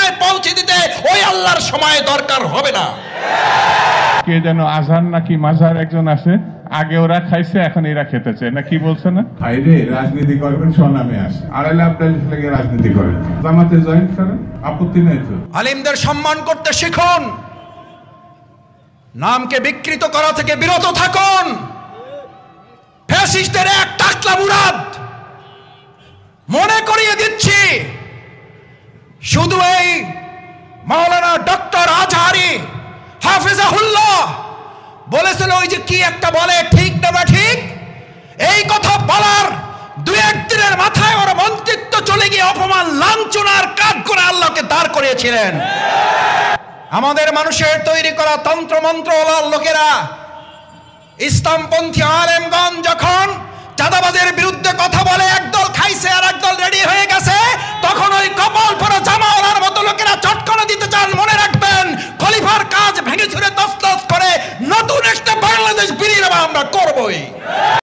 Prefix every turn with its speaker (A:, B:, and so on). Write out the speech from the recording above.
A: জায়গায় পৌঁছে দিতে ওই আল্লাহর সময় দরকার হবে না।
B: কে যেন আজহার নাকি মাজার একজন আছে, আগে ওরা খাইছে এখন এরা খেতে চায় না, কি বলছে না?
C: বাইরে রাজনীতি করবেন স্বনামে আসে, আড়াইলে আপনার লেগে রাজনীতি করেন, জামাতে জয়েন করেন, আপত্তি নেই তো।
A: আলিমদের সম্মান করতে শিখুন, নামকে বিকৃত করা থেকে বিরত থাকুন। ফ্যাসিস্টদের এক টাকলা মুরাদ মনে করিয়ে দিচ্ছি, শুধু এই মাওলানা ডক্টর আজহারি হাফিজাহুল্লাহ বলেছিল, ওই যে কি একটা বলে ঠিক না বা ঠিক, এই কথা বলার দুই একদিনের মাথায় ওর মন্ত্রিত্ব চলে গিয়ে অপমান লাঞ্ছনার কাজ করে আল্লাহকে দাঁড় করিয়েছিলেন। আমাদের মানুষের তৈরি করা তন্ত্র মন্ত্রওয়ালার লোকেরা, ইসলামপন্থী আলেমগণ যখন চাঁদাবাজের বিরুদ্ধে কথা বলে, একদল খাইছে আর একদল রেডি হয়ে গেছে, তখন ওই কপাল পরা জামাওয়ালার মতো লোকেরা চটকানা দিতে চান। মনে রাখবেন, খলিফার কাজ ভেঙে ছুড়ে তছনছ করে নতুন একটা বাংলাদেশ বিনির্মাণ আমরা করবই।